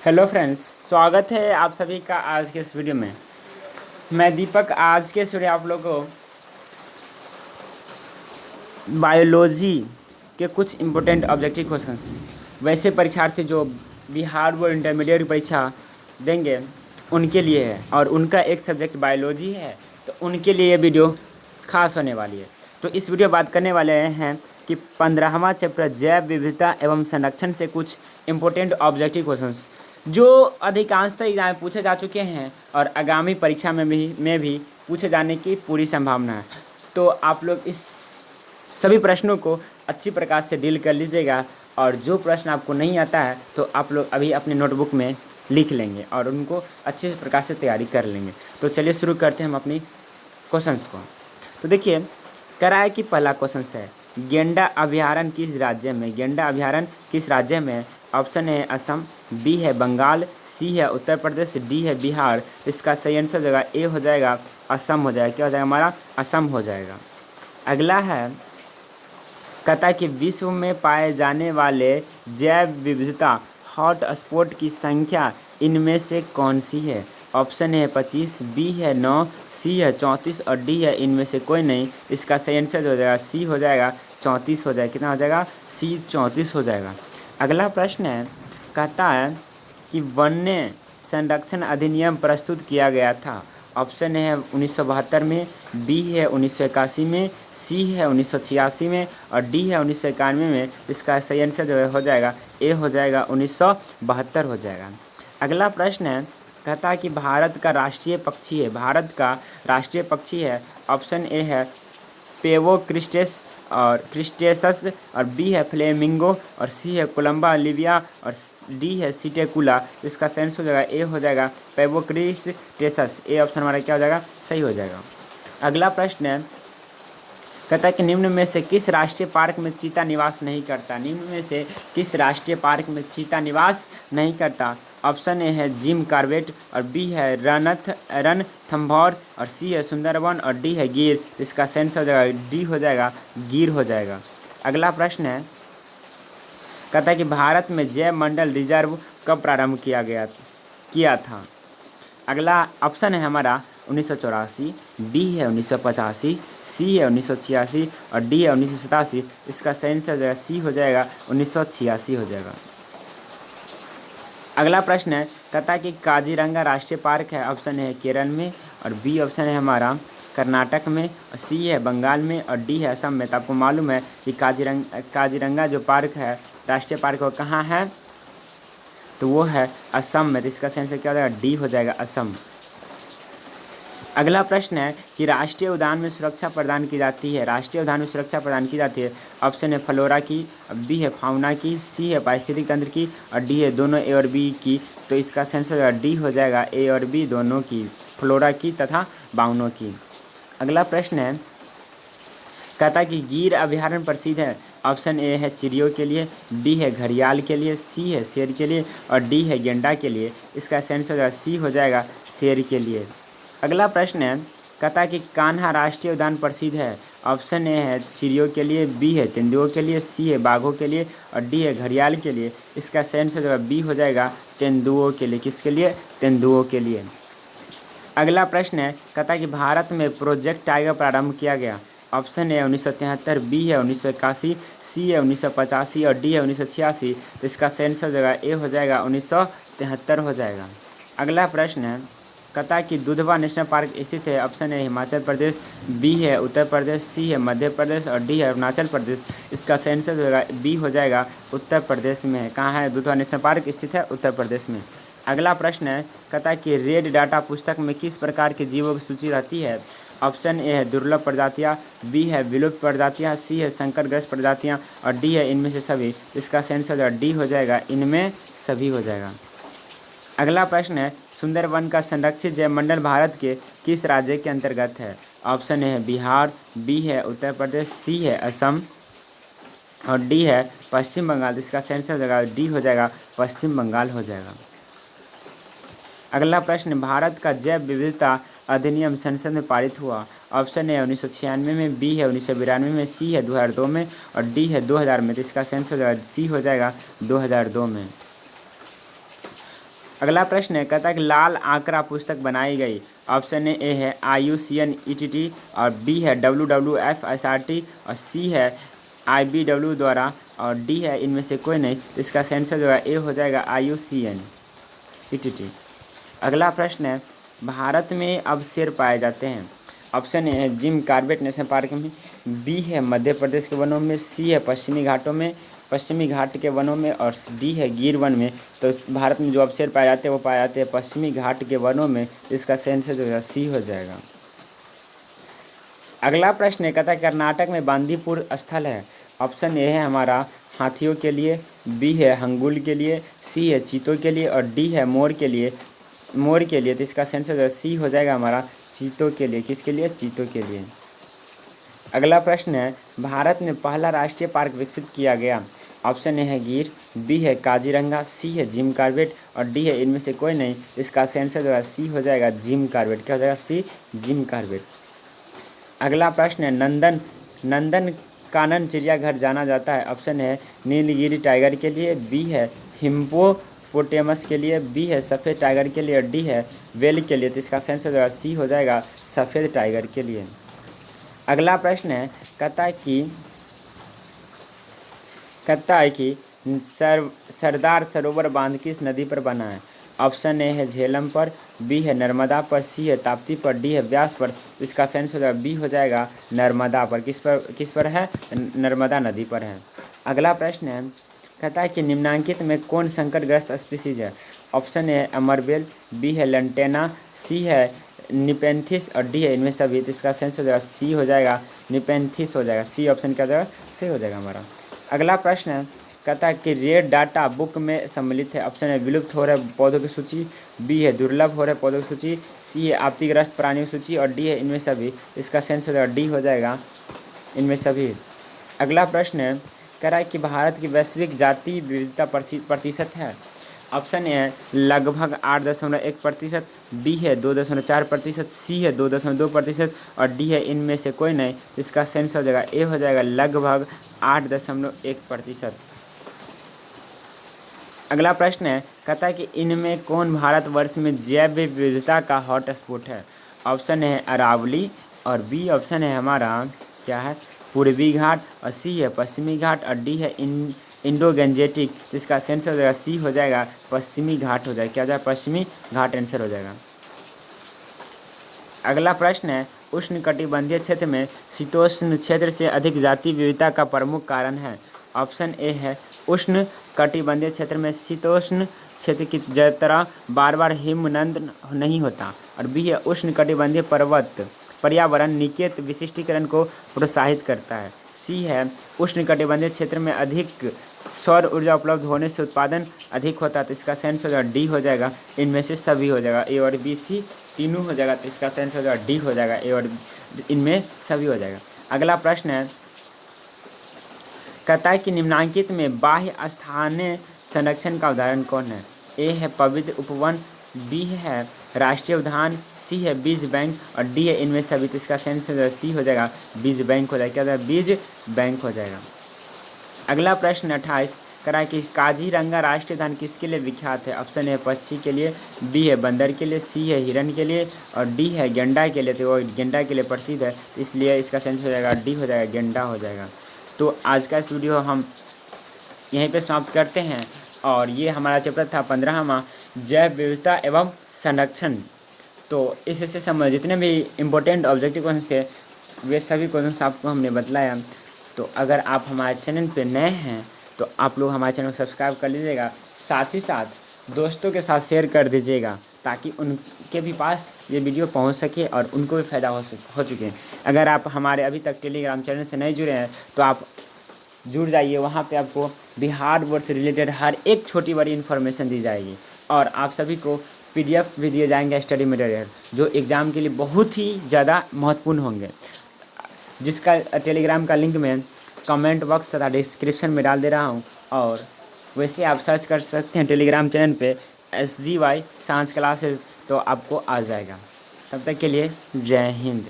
Hello friends, स्वागत है आप सभी का आज के इस वीडियो में। मैं दीपक आज के इस वीडियो आप लोगों को बायोलॉजी के कुछ इम्पोर्टेंट ऑब्जेक्टिव क्वेश्चंस, वैसे परीक्षार्थी जो बिहार बोर्ड इंटरमीडिएट परीक्षा देंगे उनके लिए है और उनका एक सब्जेक्ट बायोलॉजी है, तो उनके लिए ये वीडियो खास होने वाली है। तो इस वीडियो बात करने वाले हैं कि 15वां चैप्टर जैव विविधता एवं संरक्षण से कुछ इम्पोर्टेंट ऑब्जेक्टिव क्वेश्चंस जो अधिकांशतः एग्जाम में पूछे जा चुके हैं और आगामी परीक्षा में भी पूछे जाने की पूरी संभावना है। तो आप लोग इस सभी प्रश्नों को अच्छी प्रकार से डील कर लीजिएगा और जो प्रश्न आपको नहीं आता है तो आप लोग अभी अपने नोटबुक में लिख लेंगे और उनको अच्छे प्रकार से तैयारी कर लेंगे। तो चलिए शुरू करते हैं हम अपनी क्वेश्चंस को। तो देखिए, कह रहा है कि पहला क्वेश्चन है, गेंडा अभयारण्य किस राज्य में? गेंडा अभयारण्य किस राज्य में? ऑप्शन है असम, बी है बंगाल, सी है उत्तर प्रदेश, डी है बिहार। इसका सही आंसर हो जाएगा ए हो जाएगा, असम हो जाएगा। क्या हो जाएगा हमारा? असम हो जाएगा। अगला है, कहता है कि विश्व में पाए जाने वाले जैव विविधता हॉट स्पॉट की संख्या इनमें से कौन सी है? ऑप्शन है 25, बी है 9, सी है 34 और डी है इनमें से कोई नहीं। इसका सही आंसर हो जाएगा सी हो जाएगा, 34 हो जाएगा। कितना हो जाएगा? सी 34 हो जाएगा। अगला प्रश्न है, कहता है कि वन्य संरक्षण अधिनियम प्रस्तुत किया गया था। ऑप्शन है 1972 में, बी है 1981 में, सी है 1986 में और डी है 1991 में। इसका सही आंसर जो हो जाएगा ए हो जाएगा, 1972 हो जाएगा। अगला प्रश्न है, कहता है कि भारत का राष्ट्रीय पक्षी है। भारत का राष्ट्रीय पक्षी है। ऑप्शन ए है पेवो क्रिस्टेस और क्रिस्टेसस और बी है फ्लेमिंगो और सी है कोलंबा लिविया और डी है सिटेकुला। इसका सेंस हो जाएगा ए हो जाएगा पेवो क्रिस्टेसस। ए ऑप्शन हमारा क्या हो जाएगा? सही हो जाएगा। अगला प्रश्न है, कहता है कि निम्न में से किस राष्ट्रीय पार्क में चीता निवास नहीं करता? निम्न में से किस राष्ट्रीय पार्क में चीता निवास नहीं करता? ऑप्शन ए है जिम कॉर्बेट और बी है रणथंभौर और सी है सुंदरबन और डी है गिर। इसका सेंस हो जाएगा डी हो जाएगा, गिर हो जाएगा। अगला प्रश्न है, कहता है कि भारत में जैव मंडल रिजर्व कब प्रारंभ किया था? अगला ऑप्शन है हमारा 1984, बी है 1985, सी है 1986 और डी है 1987। इसका सही आंसर हो जाएगा सी हो जाएगा, 1986 हो जाएगा। अगला प्रश्न है, कहता है कि काजीरंगा राष्ट्रीय पार्क है। ऑप्शन है केरल में और बी ऑप्शन है हमारा कर्नाटक में और सी है बंगाल में और डी है असम में। तो आपको मालूम है कि काजीरंगा जो पार्क है, राष्ट्रीय पार्क, वो कहाँ है? तो वो है असम में। तो इसका सही आंसर क्या हो जाएगा? डी हो जाएगा, असम। अगला प्रश्न है कि राष्ट्रीय उद्यान में सुरक्षा प्रदान की जाती है। राष्ट्रीय उद्यान में सुरक्षा प्रदान की जाती है। ऑप्शन है फ्लोरा की, बी है फाउना की, सी है पारिस्थितिक तंत्र की और डी है दोनों ए और बी की। तो इसका सेंस हो जाएगा डी हो जाएगा, ए और बी दोनों की, फ्लोरा की तथा बाउनों की। अगला प्रश्न है, कहता है कि गिर अभयारण्य प्रसिद्ध है। ऑप्शन ए है चिड़ियों के लिए, बी है घड़ियाल के लिए, सी है शेर के लिए और डी है गेंडा के लिए। इसका सेंस हो जाएगा सी हो जाएगा, शेर के लिए। अगला प्रश्न है, कहता है कि कान्हा राष्ट्रीय उद्यान प्रसिद्ध है। ऑप्शन ए है चिड़ियों के लिए, बी है तेंदुओं के लिए, सी है बाघों के लिए और डी है घड़ियाल के लिए। इसका सेंस हो जाएगा बी हो जाएगा, तेंदुओं के लिए। किसके लिए? तेंदुओं के लिए। अगला प्रश्न है, कहता है कि भारत में प्रोजेक्ट टाइगर प्रारंभ किया गया। ऑप्शन ए 1973, बी है 1981, सी है 1985 और डी है 1986। तो इसका सेंस हो जाएगा ए हो जाएगा, 1973 हो जाएगा। अगला प्रश्न है, कहता है कि दुधवा नेशनल पार्क स्थित है। ऑप्शन है हिमाचल प्रदेश, बी है उत्तर प्रदेश, सी है मध्य प्रदेश और डी है अरुणाचल प्रदेश। इसका सही आंसर होगा बी हो जाएगा, उत्तर प्रदेश में है। कहाँ है दुधवा नेशनल पार्क? स्थित है उत्तर प्रदेश में। अगला प्रश्न है, कहता है कि रेड डाटा पुस्तक में किस प्रकार के जीवों की सूची रहती है? ऑप्शन ए है दुर्लभ प्रजातियाँ, बी है विलुप्त प्रजातियाँ, सी है संकटग्रस्त प्रजातियाँ और डी है इनमें से सभी। इसका सही आंसर हो जाएगा डी हो जाएगा, इनमें सभी हो जाएगा। अगला प्रश्न है, सुंदरवन का संरक्षित जैवमंडल भारत के किस राज्य के अंतर्गत है? ऑप्शन ए है बिहार, बी है उत्तर प्रदेश, सी है असम और डी है पश्चिम बंगाल। इसका सही आंसर हो जाएगा डी हो जाएगा, पश्चिम बंगाल हो जाएगा। अगला प्रश्न, भारत का जैव विविधता अधिनियम संसद में पारित हुआ। ऑप्शन ए 1996 में, बी है 1992 में, सी है 2002 में और डी है 2000 में। तो इसका सेंस हो जाएगा सी हो जाएगा 2002 में। अगला प्रश्न है, कहता है कि लाल आंकड़ा पुस्तक बनाई गई। ऑप्शन ए है IUCN ETT और बी है WWF SRT और सी है IBW द्वारा और डी है इनमें से कोई नहीं। इसका आंसर जो है ए हो जाएगा IUCN ETT। अगला प्रश्न है, भारत में अब शेर पाए जाते हैं। ऑप्शन ए है जिम कॉर्बेट नेशनल पार्क में, बी है मध्य प्रदेश के वनों में, सी है पश्चिमी घाटों में, पश्चिमी घाट के वनों में और डी है गिर वन में। तो भारत में जो अब शेर पाए जाते हैं वो पाए जाते हैं पश्चिमी घाट के वनों में। इसका आंसर जो है सी हो जाएगा। अगला प्रश्न है, कहता है कर्नाटक में बांदीपुर स्थल है। ऑप्शन ए है हमारा हाथियों के लिए, बी है हंगुल के लिए, सी है चीतों के लिए और डी है मोर के लिए। तो इसका आंसर जो है सी हो जाएगा हमारा चीतों के लिए। किसके लिए? चीतों के लिए। अगला प्रश्न है, भारत में पहला राष्ट्रीय पार्क विकसित किया गया। ऑप्शन ए है गिर, बी है काजीरंगा, सी है जिम कॉर्बेट और डी है इनमें से कोई नहीं। इसका आंसर जो है सी हो जाएगा जिम कॉर्बेट। क्या हो जाएगा? सी जिम कॉर्बेट। अगला प्रश्न है, नंदन कानन चिड़ियाघर जाना जाता है। ऑप्शन है नीलगिरी टाइगर के लिए, बी है हिप्पोपोटेमस के लिए, बी है सफ़ेद टाइगर के लिए और डी है वेल के लिए। तो इसका आंसर जो है सी हो जाएगा सफ़ेद टाइगर के लिए। अगला प्रश्न है, कहता है कि सरदार सरोवर बांध किस नदी पर बना है। ऑप्शन ए है झेलम पर, बी है नर्मदा पर, सी है ताप्ती पर, डी है व्यास पर। इसका आंसर हो बी हो जाएगा नर्मदा पर। किस पर है? नर्मदा नदी पर है। अगला प्रश्न है, कहता है कि निम्नांकित में कौन संकटग्रस्त स्पीसीज है। ऑप्शन ए है अमरबेल, बी है लेंटेना, सी है निपेंथिस और डी है इनमें सभी। तो इसका आंसर हो जाएगा सी हो जाएगा निपेंथिस हो जाएगा। सी ऑप्शन क्या हो जाएगा? सी हो जाएगा हमारा। अगला प्रश्न है, कहता है कि रेड डाटा बुक में सम्मिलित है। ऑप्शन है विलुप्त हो रहे पौधों की सूची, बी है दुर्लभ हो रहे पौधों की सूची, सी है आपत्तिग्रस्त प्राणियों की सूची और डी है इनमें सभी। इसका आंसर हो जाएगा डी हो जाएगा इनमें सभी। अगला प्रश्न है, कह रहा है कि भारत की वैश्विक जाति विविधता प्रतिशत है। ऑप्शन है लगभग 8.1%, बी है 2.4%, सी है 2.2% और डी है इनमें से कोई नहीं। इसका आंसर हो जाएगा ए हो जाएगा लगभग 8.1%। अगला प्रश्न है, कहता है कि इनमें कौन भारतवर्ष में जैव विविधता का हॉटस्पॉट है। ऑप्शन है अरावली और बी ऑप्शन है हमारा क्या है पूर्वी घाट और सी है पश्चिमी घाट और डी है इंडो गंजेटिक। इसका आंसर हो जाएगा सी हो जाएगा पश्चिमी घाट हो जाएगा। क्या हो जाएगा? पश्चिमी घाट आंसर हो जाएगा। अगला प्रश्न है, उष्णकटिबंधीय क्षेत्र में शीतोष्ण क्षेत्र से अधिक जाति विविधता का प्रमुख कारण है। ऑप्शन ए है उष्ण कटिबंधीय क्षेत्र में शीतोष्ण क्षेत्र की तरह बार बार हिमनद नहीं होता और बी है उष्ण कटिबंधीय पर्यावरण निकेत विशिष्टीकरण को प्रोत्साहित करता है। सी है उष्ण कटिबंधीय क्षेत्र में अधिक सौर ऊर्जा उपलब्ध होने से उत्पादन अधिक होता है। तो इसका आंसर हो जाएगा डी हो जाएगा इनमें से सभी हो जाएगा। ए और बी सी तीनों हो जाएगा। तो इसका आंसर हो जाएगा डी हो जाएगा ए और इनमें सभी हो जाएगा। अगला प्रश्न है, कहता है कि निम्नांकित में बाह्य स्थानीय संरक्षण का उदाहरण कौन है। ए है पवित्र उपवन, बी है राष्ट्रीय उद्यान, सी है बीज बैंक और डी है इनमें सभी। तो इसका आंसर सी हो जाएगा बीज बैंक हो जाएगा। क्या होगा? बीज बैंक हो जाएगा। अगला प्रश्न 28 करा कि काजीरंगा राष्ट्रीय उद्यान किसके लिए विख्यात है। ऑप्शन है पक्षी के लिए, बी है बंदर के लिए, सी है हिरन के लिए और डी है गेंडा के लिए। तो वो गेंडा के लिए प्रसिद्ध है, इसलिए इसका आंसर हो जाएगा डी हो जाएगा गेंडा हो जाएगा। तो आज का इस वीडियो हम यहीं पे समाप्त करते हैं और ये हमारा चैप्टर था 15वां जैव विविधता एवं संरक्षण। तो इससे संबंधित जितने भी इम्पोर्टेंट ऑब्जेक्टिव क्वेश्चन थे वे सभी क्वेश्चन आपको हमने बतलाया। तो अगर आप हमारे चैनल पे नए हैं तो आप लोग हमारे चैनल को सब्सक्राइब कर लीजिएगा, साथ ही साथ दोस्तों के साथ शेयर कर दीजिएगा ताकि उनके भी पास ये वीडियो पहुंच सके और उनको भी फ़ायदा हो चुके। अगर आप हमारे अभी तक टेलीग्राम चैनल से नहीं जुड़े हैं तो आप जुड़ जाइए, वहाँ पे आपको बिहार बोर्ड से रिलेटेड हर एक छोटी बड़ी इन्फॉर्मेशन दी जाएगी और आप सभी को PDF भी दिए जाएंगे स्टडी मटेरियल जो एग्ज़ाम के लिए बहुत ही ज़्यादा महत्वपूर्ण होंगे, जिसका टेलीग्राम का लिंक मैं कमेंट बॉक्स तथा डिस्क्रिप्शन में डाल दे रहा हूँ। और वैसे आप सर्च कर सकते हैं टेलीग्राम चैनल पे SGY साइंस क्लासेस, तो आपको आ जाएगा। तब तक के लिए जय हिंद।